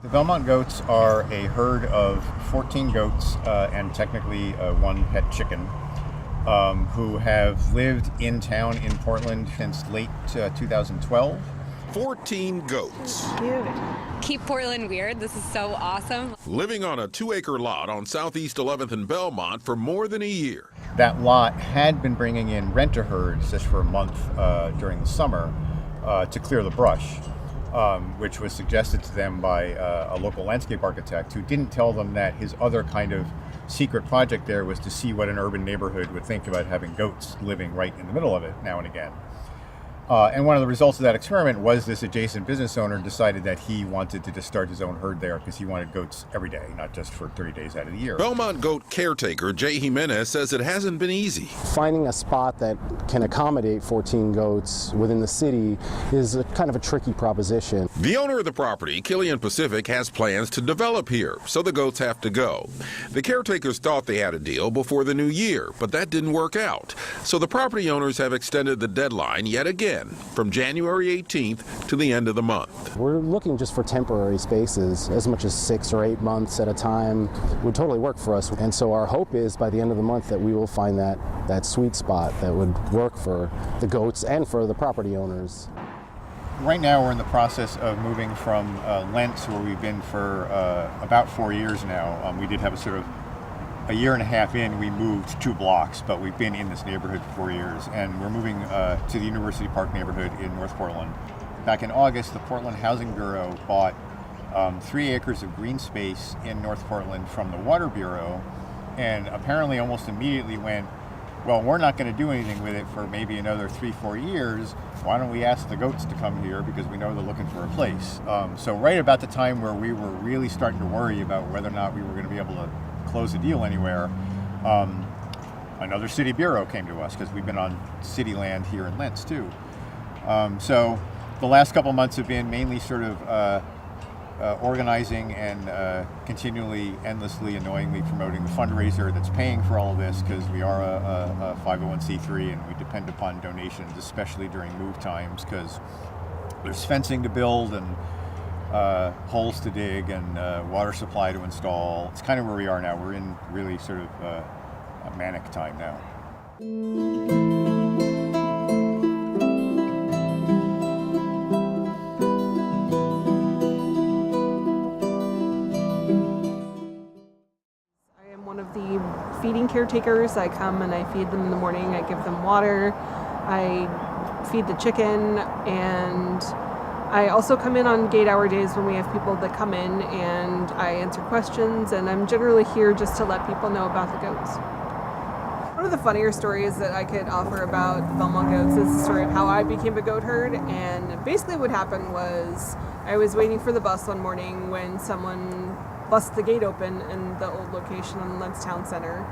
The Belmont goats are a herd of 14 goats and technically one pet chicken who have lived in town in Portland since late 2012. 14 goats. Cute. Keep Portland weird. This is so awesome. Living on a 2-acre lot on Southeast 11th and Belmont for more than a year. That lot had been bringing in rent-a-herds just for a month during the summer to clear the brush. Which was suggested to them by a local landscape architect who didn't tell them that his other kind of secret project there was to see what an urban neighborhood would think about having goats living right in the middle of it now and again. And one of the results of that experiment was this adjacent business owner decided that he wanted to just start his own herd there because he wanted goats every day, not just for 30 days out of the year. Belmont goat caretaker Jay Jimenez says it hasn't been easy. Finding a spot that can accommodate 14 goats within the city is kind of a tricky proposition. The owner of the property, Killian Pacific, has plans to develop here, so the goats have to go. The caretakers thought they had a deal before the new year, but that didn't work out. So the property owners have extended the deadline yet again, from January 18th to the end of the month. We're looking just for temporary spaces. As much as 6 or 8 months at a time would totally work for us. And so our hope is by the end of the month that we will find that sweet spot that would work for the goats and for the property owners. Right now we're in the process of moving from Lentz, where we've been for about 4 years now. We did have a year and a half in, we moved 2 blocks, but we've been in this neighborhood for 4 years, and we're moving to the University Park neighborhood in North Portland. Back in August, the Portland Housing Bureau bought 3 acres of green space in North Portland from the Water Bureau, and apparently almost immediately went, well, we're not going to do anything with it for maybe another 3-4 years. Why don't we ask the goats to come here because we know they're looking for a place. So right about the time where we were really starting to worry about whether or not we were going to be able to close a deal anywhere, another city bureau came to us because we've been on city land here in Lentz too. So the last couple months have been mainly sort of organizing and continually, endlessly, annoyingly promoting the fundraiser that's paying for all of this, because we are a 501c3 and we depend upon donations, especially during move times, because there's fencing to build and holes to dig and water supply to install. It's kind of where we are now. We're in really sort of a manic time now. I am one of the feeding caretakers. I come and I feed them in the morning. I give them water. I feed the chicken, and I also come in on gate hour days when we have people that come in, and I answer questions, and I'm generally here just to let people know about the goats. One of the funnier stories that I could offer about the Belmont goats is the story of how I became a goat herd. And basically what happened was I was waiting for the bus one morning when someone busted the gate open in the old location on the Lentz Town Center,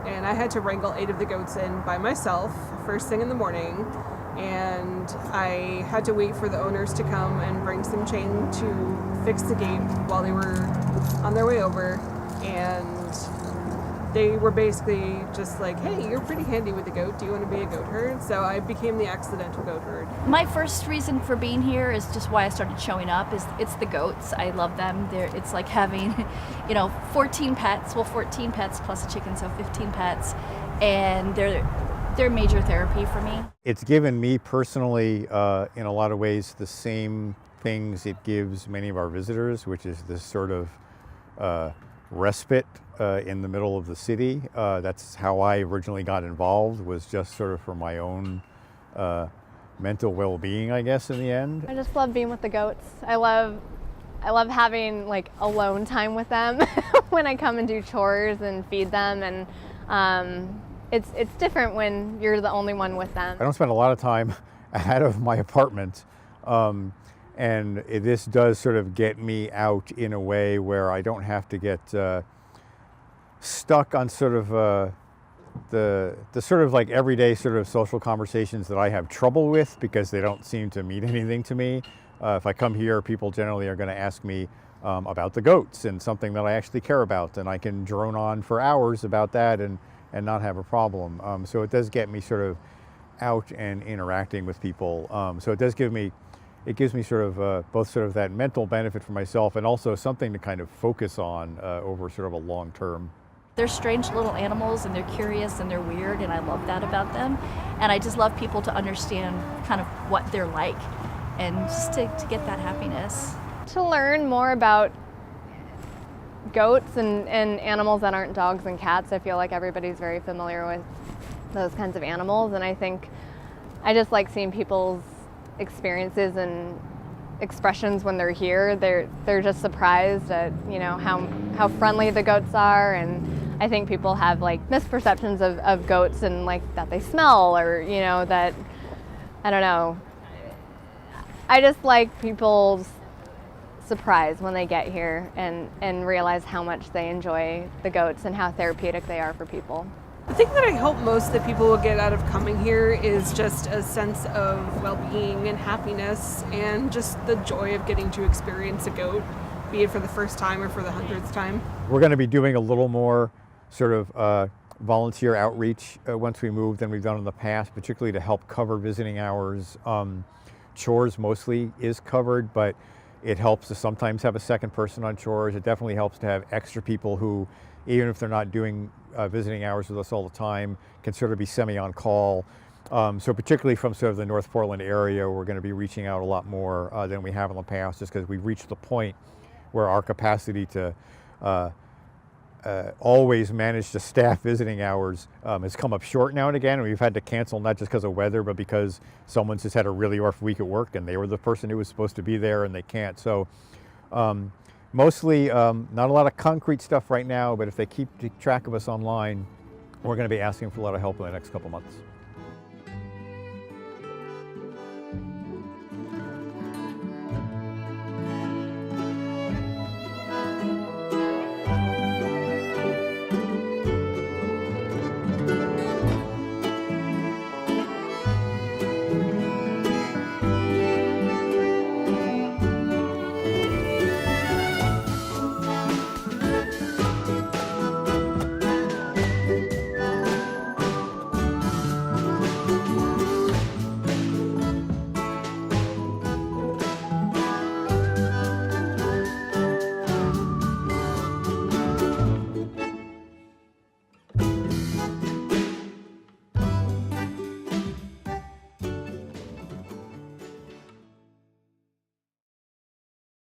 and I had to wrangle 8 of the goats in by myself first thing in the morning. And I had to wait for the owners to come and bring some chain to fix the gate while they were on their way over. And they were basically just like, hey, you're pretty handy with the goat. Do you want to be a goat herd? So I became the accidental goat herd. My first reason for being here is just why I started showing up is it's the goats. I love them. It's like having, 14 pets. Well, 14 pets plus a chicken, so 15 pets. And they're major therapy for me. It's given me personally, in a lot of ways, the same things it gives many of our visitors, which is this sort of respite in the middle of the city. That's how I originally got involved, was just sort of for my own mental well-being, I guess, in the end. I just love being with the goats. I love having like alone time with them when I come and do chores and feed them, and it's different when you're the only one with them. I don't spend a lot of time out of my apartment, and this does sort of get me out in a way where I don't have to get stuck on sort of the sort of like everyday sort of social conversations that I have trouble with because they don't seem to mean anything to me. If I come here, people generally are going to ask me about the goats and something that I actually care about, and I can drone on for hours about that and not have a problem. So it does get me sort of out and interacting with people. So it gives me sort of both sort of that mental benefit for myself and also something to kind of focus on over sort of a long term. They're strange little animals, and they're curious and they're weird, and I love that about them. And I just love people to understand kind of what they're like and just to get that happiness. To learn more about goats and animals that aren't dogs and cats, I feel like everybody's very familiar with those kinds of animals, and I think I just like seeing people's experiences and expressions when they're here. They're just surprised at, you know, how friendly the goats are, and I think people have like misperceptions of goats and like that they smell, or, you know, that, I don't know. I just like people's surprise when they get here and realize how much they enjoy the goats and how therapeutic they are for people. The thing that I hope most that people will get out of coming here is just a sense of well-being and happiness and just the joy of getting to experience a goat, be it for the first time or for the 100th time. We're going to be doing a little more sort of volunteer outreach once we move than we've done in the past, particularly to help cover visiting hours. Chores mostly is covered, but it helps to sometimes have a second person on chores. It definitely helps to have extra people who, even if they're not doing visiting hours with us all the time, can sort of be semi-on call. So particularly from sort of the North Portland area, we're going to be reaching out a lot more than we have in the past, just because we've reached the point where our capacity to always manage to staff visiting hours has come up short now and again, and we've had to cancel not just because of weather, but because someone's just had a really rough week at work and they were the person who was supposed to be there and they can't. So mostly not a lot of concrete stuff right now, but if they keep track of us online, we're going to be asking for a lot of help in the next couple months.